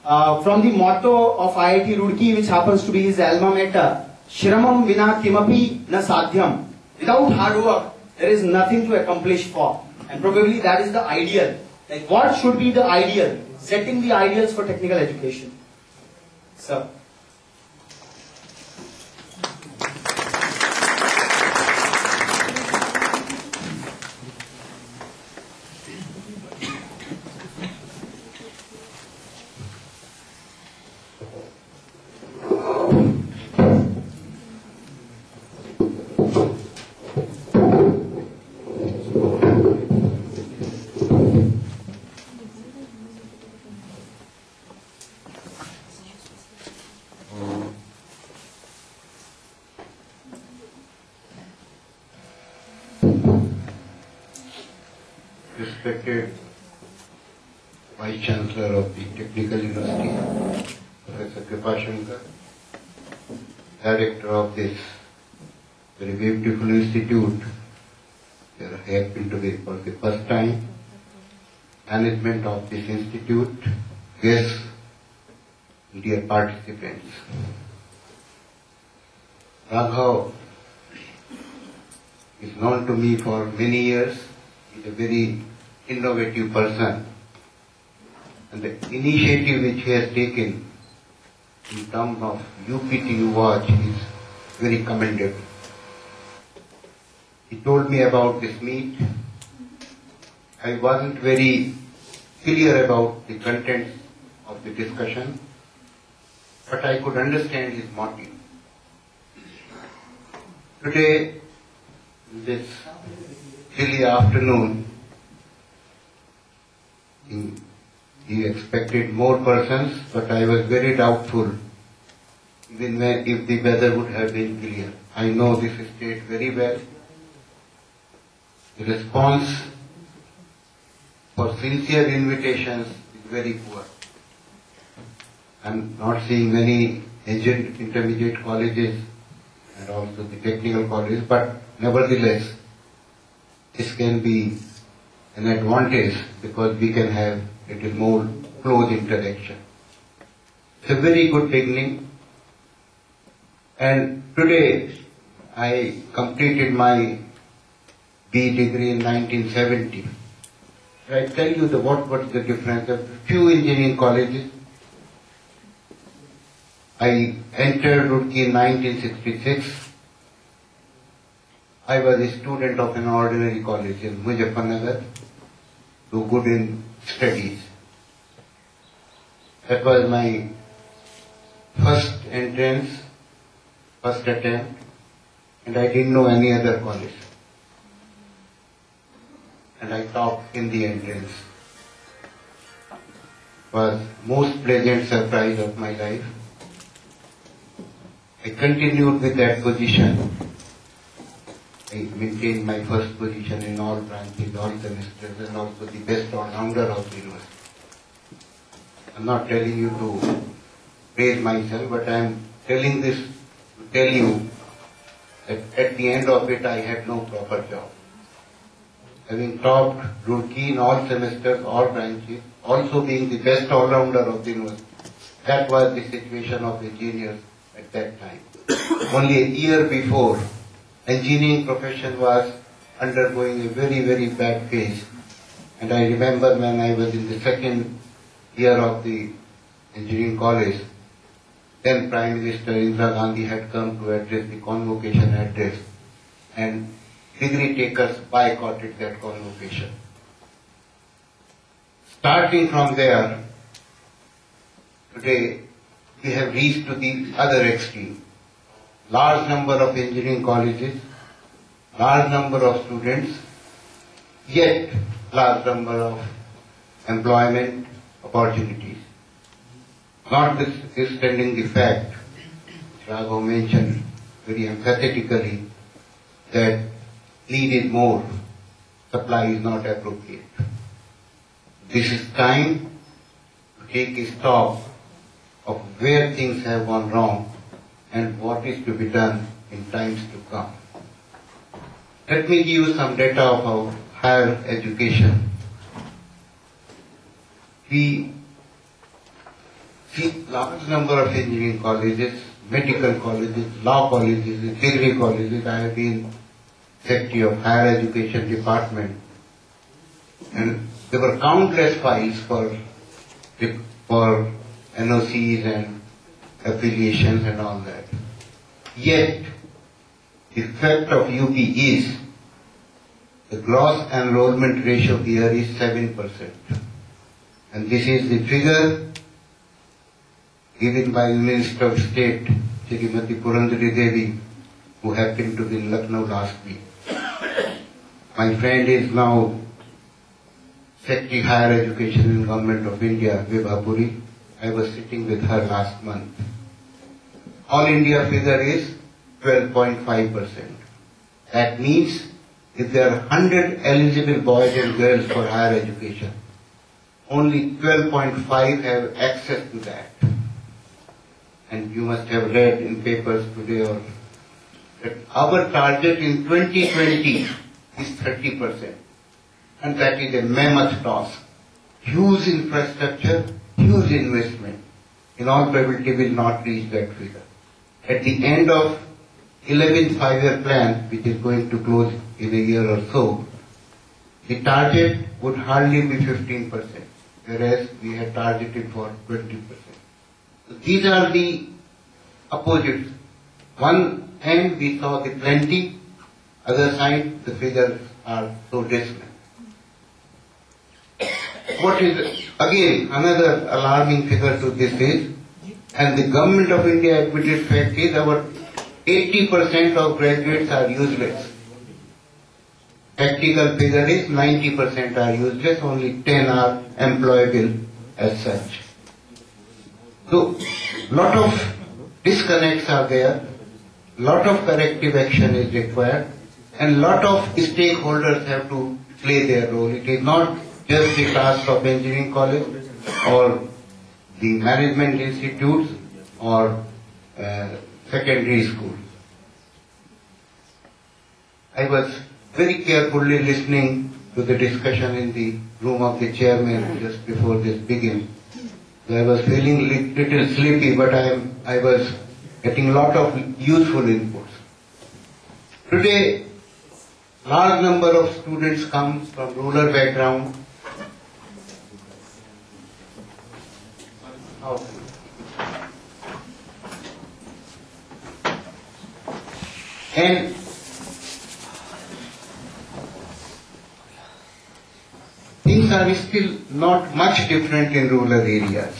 from the motto of IIT Roorkee, which happens to be his alma mater, Shramam vina kimapi na sadhyam. Without hard work, there is nothing to accomplish for. And probably that is the ideal. Like, what should be the ideal? Setting the ideals for technical education. Sir. Respected Vice Chancellor of the Technical University, Professor Kripashankar, Director of this very beautiful institute, we are happy to be for the first time, management of this institute, guests, dear participants. Raghav is known to me for many years. He's a very innovative person, and the initiative which he has taken in terms of UPTU watch is very commendable. He told me about this meet. I wasn't very clear about the contents of the discussion, but I could understand his motive. Today, this chilly afternoon, he expected more persons, but I was very doubtful even if the weather would have been clear. I know this state very well. The response for sincere invitations is very poor. I'm not seeing many intermediate colleges and also the technical colleges, but nevertheless, this can be an advantage because we can have a little more close interaction. It's a very good beginning, and today I completed my B degree in 1970. I tell you what was the difference. There were few engineering colleges. I entered Roorkee in 1966. I was a student of an ordinary college in Muzaffarnagar, do good in studies. That was my first entrance, first attempt, and I didn't know any other college. And I topped in the entrance. It was most pleasant surprise of my life. I continued with that position. I maintained my first position in all branches, all semesters, and also the best all-rounder of the university. I'm not telling you to praise myself, but I'm telling this to tell you that at the end of it, I had no proper job. Having topped Roorkee in all semesters, all branches, also being the best all-rounder of the university, that was the situation of engineers at that time. Only a year before, engineering profession was undergoing a very, very bad phase. And I remember when I was in the second year of the engineering college, then Prime Minister Indira Gandhi had come to address the convocation address, and degree takers boycotted that convocation. Starting from there, today we have reached to the other extreme. Large number of engineering colleges, large number of students, yet large number of employment opportunities. Notwithstanding the fact, which Raghav mentioned very emphatically, that need is more, supply is not appropriate. This is time to take a stock of where things have gone wrong and what is to be done in times to come. Let me give you some data of our higher education. We see large number of engineering colleges, medical colleges, law colleges, degree colleges. I have been Secretary of Higher Education Department, and there were countless files for NOCs and affiliations and all that. Yet, the fact of UP is the gross enrollment ratio here is 7%. And this is the figure given by the Minister of State, Srimati Purandari Devi, who happened to be in Lucknow last week. My friend is now Secretary Higher Education in Government of India, Vibhapuri. I was sitting with her last month. All India figure is 12.5%. That means if there are 100 eligible boys and girls for higher education, only 12.5 have access to that. And you must have read in papers today that our target in 2020 is 30%. And that is a mammoth task. Huge infrastructure, huge investment. In all probability will not reach that figure. At the end of 11th 5-year plan, which is going to close in a year or so, the target would hardly be 15%, whereas we had targeted for 20%. So these are the opposites. One hand we saw the plenty, other side the figures are so dismal. What is again another alarming figure to this is, and the Government of India admitted fact is, our 80% of graduates are useless. Practical figure is 90% are useless, only 10 are employable as such. So, lot of disconnects are there, lot of corrective action is required, and lot of stakeholders have to play their role. It is not just the task of engineering college or the management institutes or secondary schools. I was very carefully listening to the discussion in the room of the chairman just before this began. So I was feeling little sleepy, but I was getting a lot of useful inputs. Today, large number of students come from rural background. And things are still not much different in rural areas.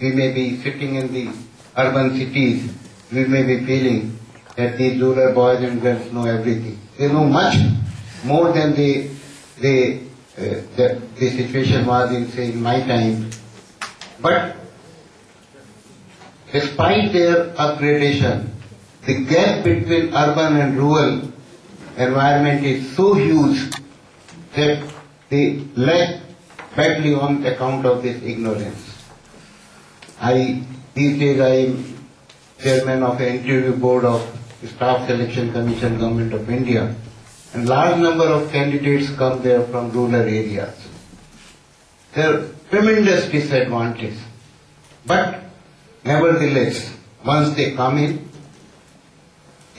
We may be sitting in the urban cities, we may be feeling that these rural boys and girls know everything. They know much more than the situation was in, say, in my time. But despite their upgradation, the gap between urban and rural environment is so huge that they lag badly on account of this ignorance. These days I am chairman of an interview board of Staff Selection Commission, Government of India, and large number of candidates come there from rural areas. There are tremendous disadvantage, but nevertheless, once they come in,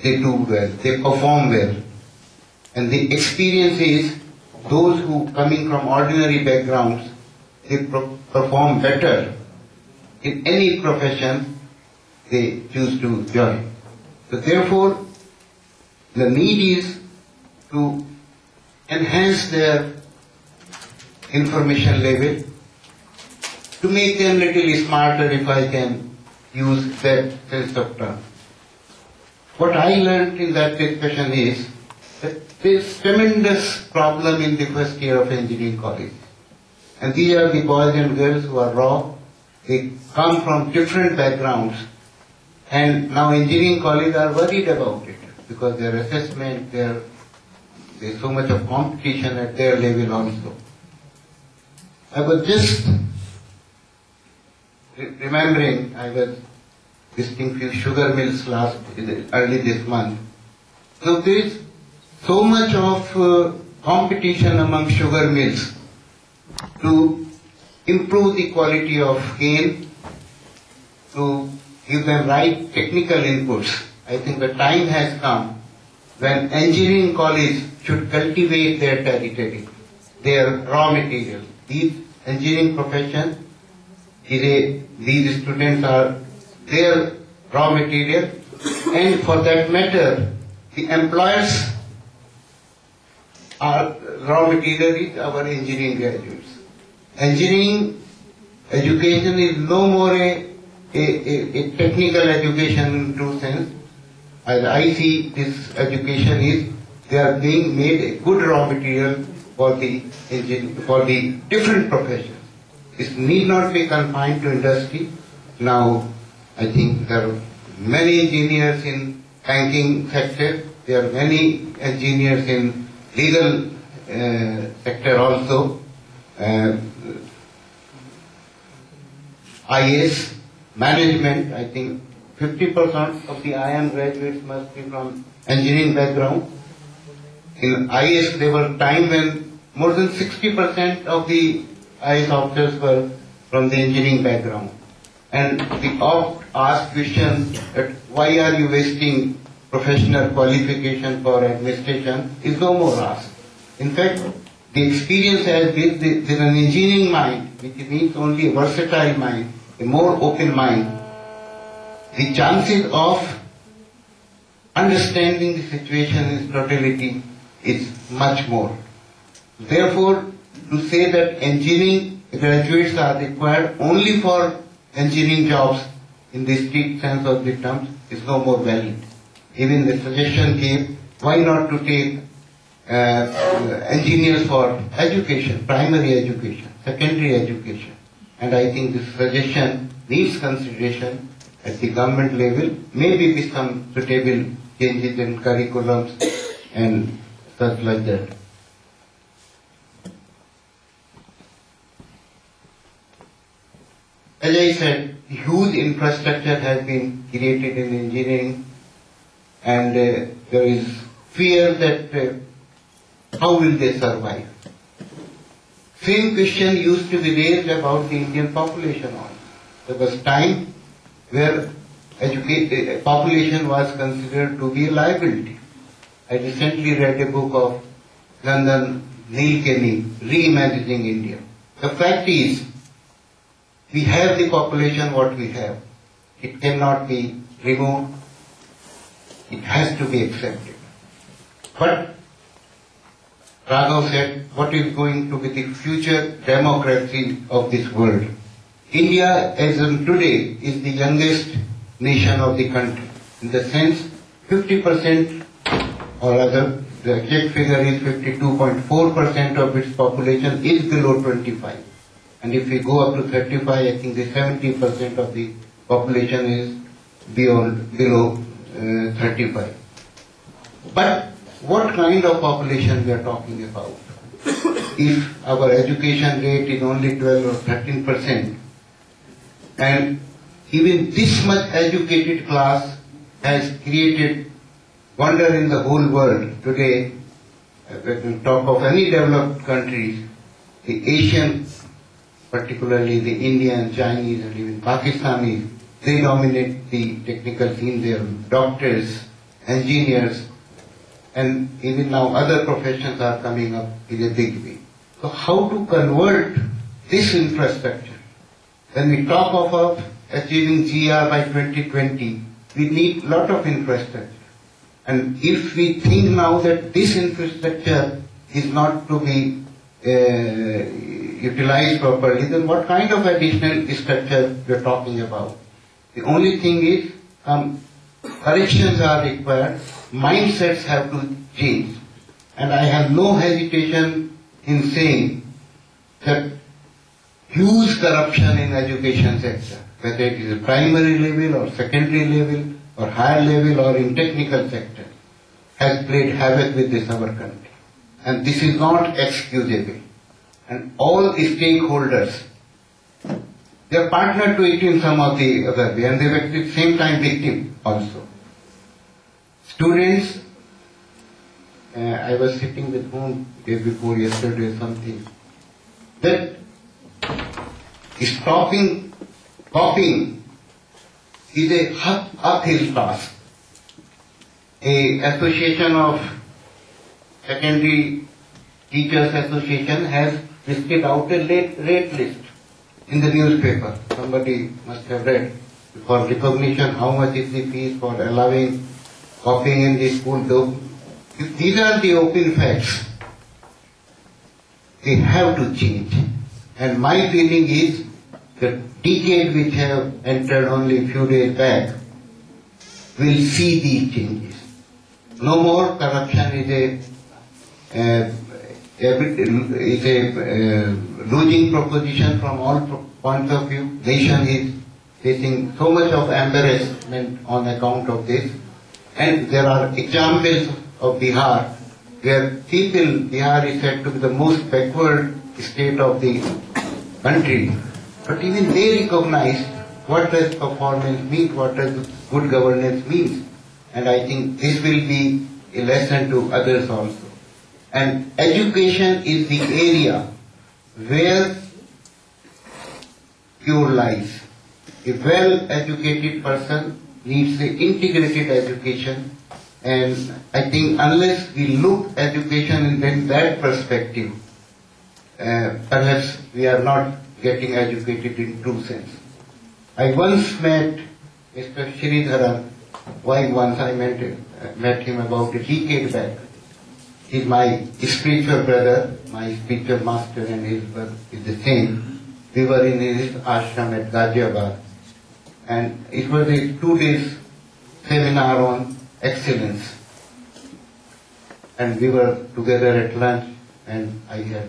they do well, they perform well. And the experience is, those who coming from ordinary backgrounds, they perform better in any profession they choose to join. So therefore, the need is to enhance their information level, to make them little smarter, if I can use that sense of term. What I learned in that discussion is that there is tremendous problem in the first year of engineering college. And these are the boys and girls who are raw. They come from different backgrounds. And now engineering colleges are worried about it because their assessment, there's so much of competition at their level also. I was just remembering, I was visiting few sugar mills early this month. So there is so much of competition among sugar mills to improve the quality of cane to give them right technical inputs. I think the time has come when engineering college should cultivate their territory, their raw material. These engineering profession, these students are their raw material, and for that matter, the employers are raw material is our engineering graduates. Engineering education is no more a technical education in true sense. As I see this education is, they are being made a good raw material for the different professions. It need not be confined to industry. Now, I think there are many engineers in banking sector. There are many engineers in legal sector also. IAS, management, I think 50% of the IIM graduates must be from engineering background. In IAS, there were time when more than 60% of the IAS officers were from the engineering background. And the oft asked question that why are you wasting professional qualification for administration is no more asked. In fact, the experience has been there's an engineering mind, which means only a versatile mind, a more open mind. The chances of understanding the situation in totality is much more. Therefore, to say that engineering graduates are required only for engineering jobs in the strict sense of the terms is no more valid. Even the suggestion came, why not to take engineers for education, primary education, secondary education. And I think this suggestion needs consideration at the government level, maybe with some suitable changes in curriculums and such like that. As I said, huge infrastructure has been created in engineering, and there is fear that how will they survive? Same question used to be raised about the Indian population also. There was time where population was considered to be a liability. I recently read a book of London Neil Kenny, Reimagining India. The fact is, we have the population what we have. It cannot be removed. It has to be accepted. But Raghav said, what is going to be the future democracy of this world? India, as of today, is the youngest nation of the country. In the sense, 50%, or rather, the exact figure is 52.4% of its population is below 25. And if we go up to 35, I think the 70% of the population is below 35. But what kind of population we are talking about? If our education rate is only 12 or 13%, and even this much educated class has created wonder in the whole world today, when we talk of any developed countries, the Asian, particularly the Indian, Chinese, and even Pakistanis, they dominate the technical scene. They are doctors, engineers, and even now other professions are coming up in a big way. So how to convert this infrastructure? When we talk of achieving GR by 2020, we need a lot of infrastructure. And if we think now that this infrastructure is not to be utilized properly, then what kind of additional structure we are talking about? The only thing is corrections are required, mindsets have to change. And I have no hesitation in saying that huge corruption in education sector, whether it is a primary level or secondary level or higher level or in technical sector, has played havoc with this our country. And this is not excusable. And all stakeholders, they are partner to it in some of the other way, and they were at the same time victim also. Students, I was sitting with whom day before yesterday or something, that stopping copying is a uphill task. A association of secondary teachers association has listed out a rate list in the newspaper. Somebody must have read. For recognition, how much is the fees for allowing copying in the school. These are the open facts. They have to change. And my feeling is the decade which have entered only a few days back will see these changes. No more corruption is a losing proposition from all points of view. Nation is facing so much of embarrassment on account of this. And there are examples of Bihar where Bihar is said to be the most backward state of the country. But even they recognize what does performance mean, what does good governance means. And I think this will be a lesson to others also. And education is the area where cure lies. A well-educated person needs an integrated education, and I think unless we look education in that perspective, perhaps we are not getting educated in true sense. I once met Mr. Sridharan. Why once? I met him about a decade back. He's my spiritual brother, my spiritual master, and his brother is the same. We were in his ashram at Ghaziabad, and it was a 2 days seminar on excellence. And we were together at lunch, and I had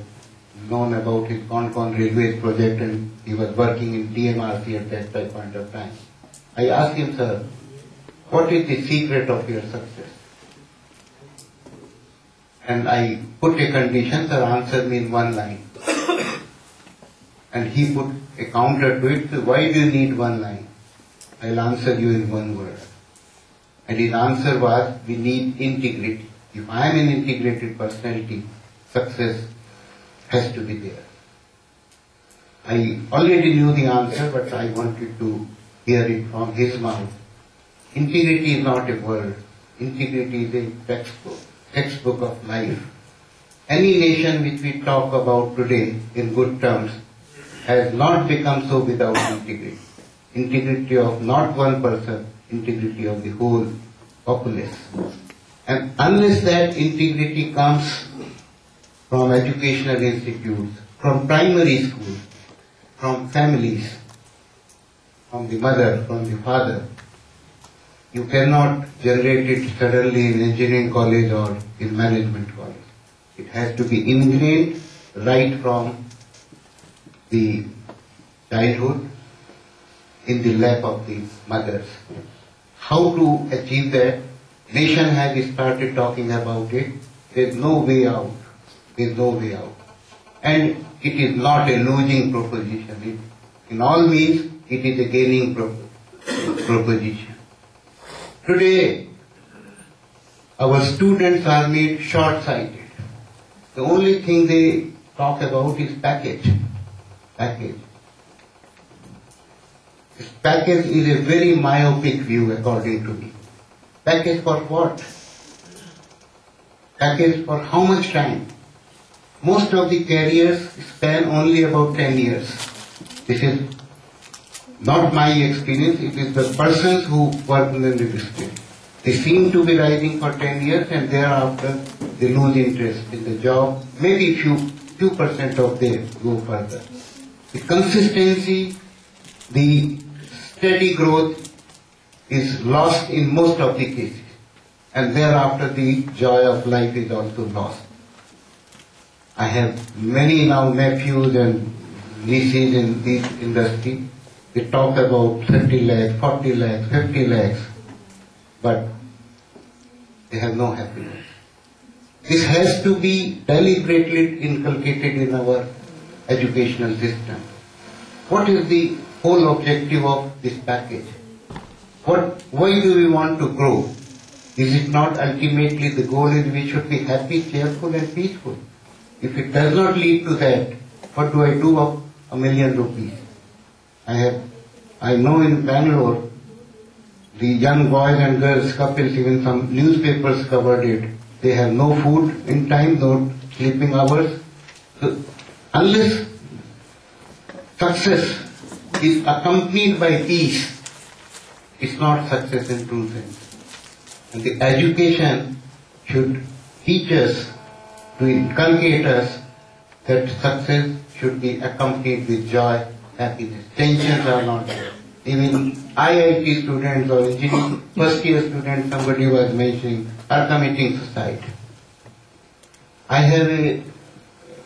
known about his Concon Railways project, and he was working in DMRC at that point of time. I asked him, sir, what is the secret of your success? And I put a condition, sir, answer me in one line. And he put a counter to it, so why do you need one line? I'll answer you in one word. And his answer was, we need integrity. If I am an integrated personality, success has to be there. I already knew the answer, but I wanted to hear it from his mouth. Integrity is not a word. Integrity is a textbook of life. Any nation which we talk about today in good terms has not become so without integrity. Integrity of not one person, integrity of the whole populace. And unless that integrity comes from educational institutes, from primary schools, from families, from the mother, from the father, you cannot generate it suddenly in engineering college or in management college. It has to be ingrained right from the childhood in the lap of the mothers. How to achieve that? Nation has started talking about it. There is no way out. There is no way out. And it is not a losing proposition. In all means, it is a gaining proposition. Today, our students are made short-sighted. The only thing they talk about is package. This package is a very myopic view according to me. Package for what? Package for how much time? Most of the careers span only about 10 years. This is not my experience, it is the persons who work in the industry. They seem to be rising for 10 years and thereafter they lose interest in the job. Maybe few percent of them go further. The consistency, the steady growth is lost in most of the cases. And thereafter the joy of life is also lost. I have many now nephews and nieces in this industry. They talk about 30 lakhs, 40 lakhs, 50 lakhs, but they have no happiness. This has to be deliberately inculcated in our educational system. What is the whole objective of this package? Why do we want to grow? Is it not ultimately the goal is we should be happy, cheerful and peaceful? If it does not lead to that, what do I do of ₹1 million? I know in Bangalore, The young boys and girls, couples, even some newspapers covered it. They have no food in time, no sleeping hours. So unless success is accompanied by peace, it's not success in true sense. And the education should teach us, to inculcate us, that success should be accompanied with joy, happiness. Tensions are not there. Even IIT students or engineering first year students, somebody was mentioning, are committing suicide. I have a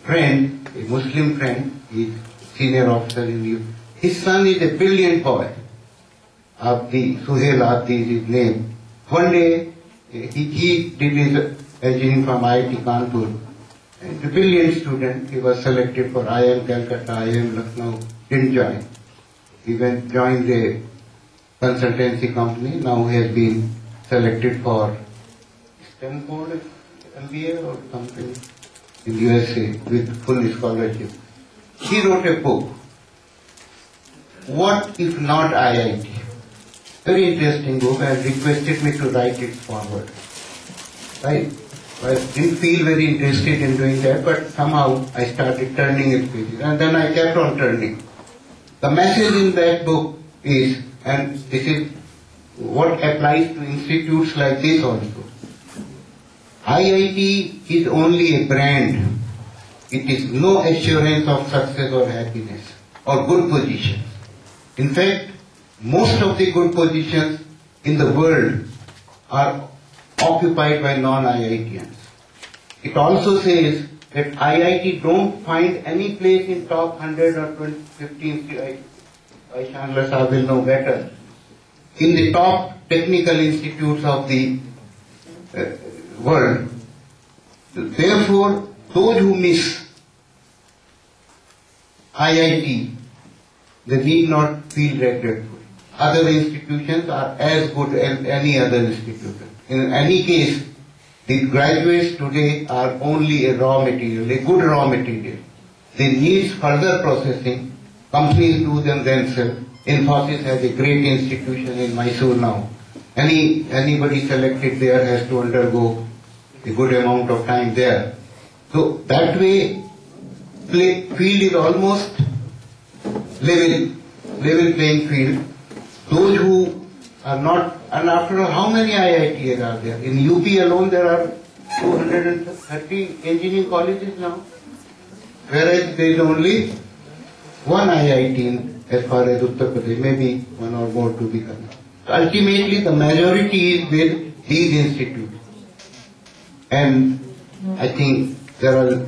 friend, a Muslim friend, he's senior officer in the. His son is a brilliant boy. Suhail Abdi is his name. One day, he did his engineering from IIT Kanpur. And a brilliant student, he was selected for IIM Calcutta, IIM Lucknow, didn't join. He joined a consultancy company. Now he has been selected for Stanford MBA or something in USA with full scholarship. He wrote a book, What If Not IIT? Very interesting book, and requested me to write it forward. I didn't feel very interested in doing that, but somehow I started turning its pages, and then I kept on turning. The message in that book is, and this is what applies to institutes like this also, IIT is only a brand. It is no assurance of success or happiness or good positions. In fact, most of the good positions in the world are occupied by non-IITians. It also says that IIT don't find any place in top 100 or 20, 15, Chandler Saab will know better, in the top technical institutes of the world. Therefore, those who miss IIT, they need not feel regretful. Other institutions are as good as any other institution. In any case, the graduates today are only a raw material, a good raw material. They need further processing. Companies do them themselves. Infosys has a great institution in Mysore now. Anybody selected there has to undergo a good amount of time there. So that way, field is almost level playing field. Those who are not, and after all, how many IITs are there? In UP alone there are 230 engineering colleges now, whereas there is only one IIT as far as Uttar Pradesh, maybe one or more to become. Ultimately, the majority is with these institutes. And I think there are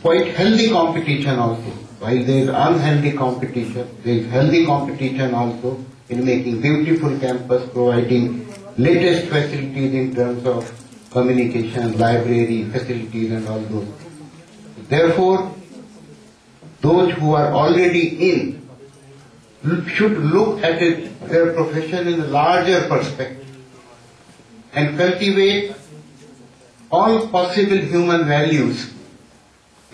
quite healthy competition also. While there is unhealthy competition, there is healthy competition also in making beautiful campus, providing latest facilities in terms of communication, library, facilities and all those. Therefore, those who are already in should look at their profession in a larger perspective and cultivate all possible human values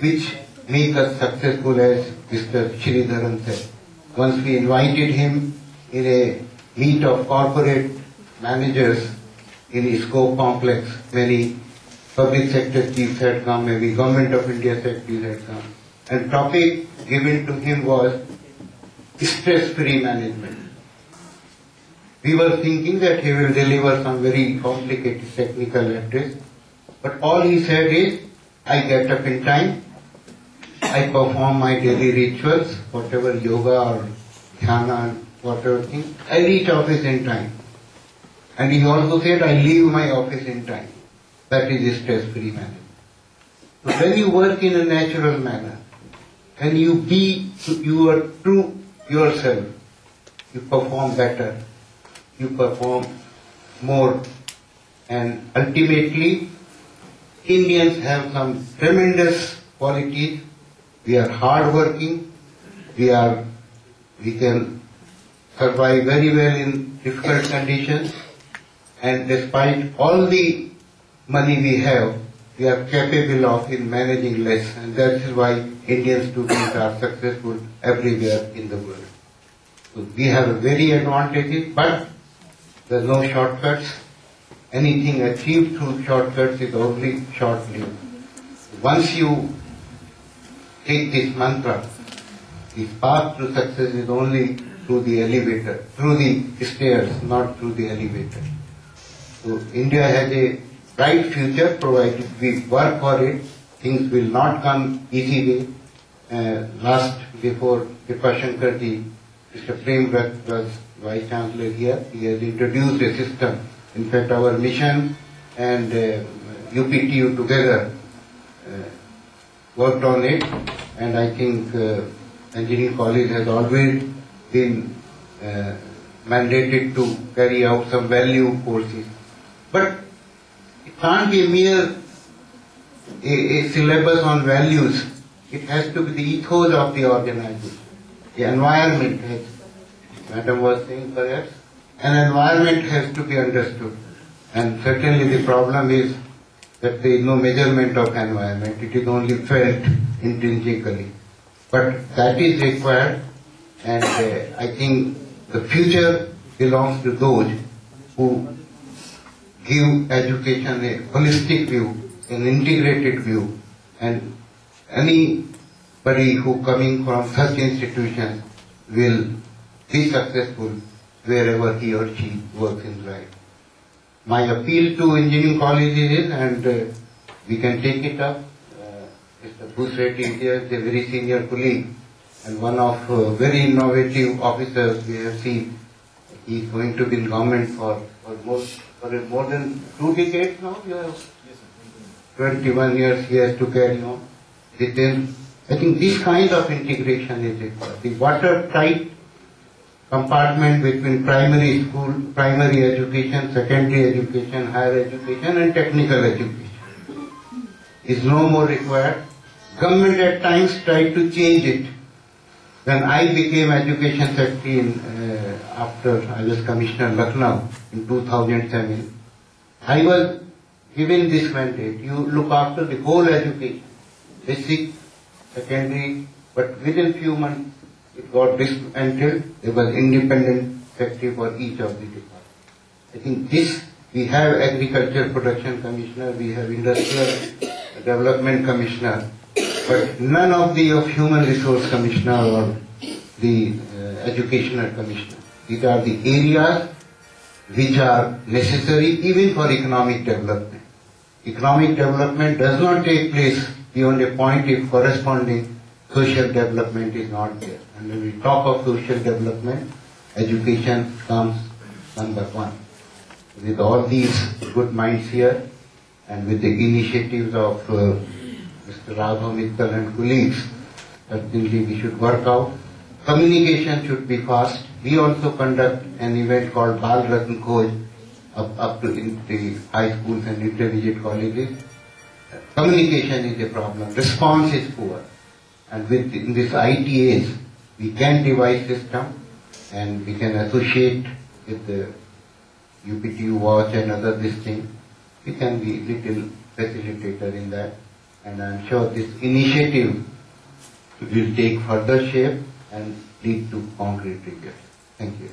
which make us successful, as Mr. Sridharan said. Once we invited him in a meet of corporate managers in the scope complex, many public sector chiefs had come, maybe Government of India secretaries had come. And topic given to him was stress-free management. We were thinking that he will deliver some very complicated technical address, but all he said is, I get up in time, I perform my daily rituals, whatever yoga or dhyana, whatever thing, I reach office in time. And he also said, I leave my office in time. That is stress-free management. So when you work in a natural manner, when you be your true yourself, you perform better, you perform more, and ultimately Indians have some tremendous qualities. We are hard-working, we can survive very well in difficult conditions, and despite all the money we have, we are capable of in managing less, and that is why Indian students are successful everywhere in the world. So we have a very advantageous, but There's no shortcuts. Anything achieved through shortcuts is only short-lived. Once you take this mantra, the path to success is only through the elevator, through the stairs, not through the elevator. So India has a bright future provided we work for it. Things will not come easy way. Before Kripa Shankarji, Mr. Prem Rat was Vice Chancellor here. He has introduced a system. In fact, our mission and UPTU together worked on it, and I think Engineering College has always been mandated to carry out some value courses. But it can't be a mere a syllabus on values. It has to be the ethos of the organization. The environment, as Madam was saying perhaps, an environment has to be understood. And certainly the problem is that there is no measurement of environment. It is only felt intrinsically. But that is required, and I think the future belongs to those who give education a holistic view, an integrated view, and anybody who coming from such institutions will be successful wherever he or she works in life. My appeal to engineering colleges is, and we can take it up, Mr. Bhus Reddy here is a very senior colleague and one of very innovative officers we have seen. He is going to be in government for more than 2 decades now. You have 21 years he has to carry on. I think this kind of integration is required. The watertight compartment between primary school, primary education, secondary education, higher education and technical education is no more required. Government at times tried to change it. When I became Education Secretary after I was Commissioner Lucknow in 2007, I was given this mandate. You look after the whole education, basic, secondary, but within few months it got dismantled. There was independent secretary for each of the departments. I think this, we have Agriculture Production Commissioner, we have Industrial Development Commissioner, but none of the Human Resource Commissioner or the Educational Commissioner. These are the areas which are necessary even for economic development. Economic development does not take place beyond a point if corresponding social development is not there. And when we talk of social development, education comes number one. With all these good minds here, and with the initiatives of Mr. Rakesh Mittal and colleagues, certainly we should work out. Communication should be fast. We also conduct an event called Bal Ratn Khoj up to in the high schools and intermediate colleges. Communication is a problem. Response is poor. And with in this ITAs, we can devise system and we can associate with the UPTU watch and other this thing. We can be little facilitator in that. And I am sure this initiative will take further shape and lead to concrete results. Thank you.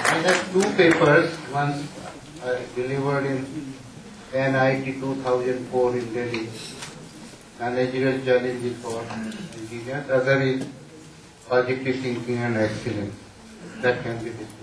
I have 2 papers. One delivered in NIT 2004 in Delhi. Managerial challenges for engineers. Other is positive thinking and excellence. That can be discussed.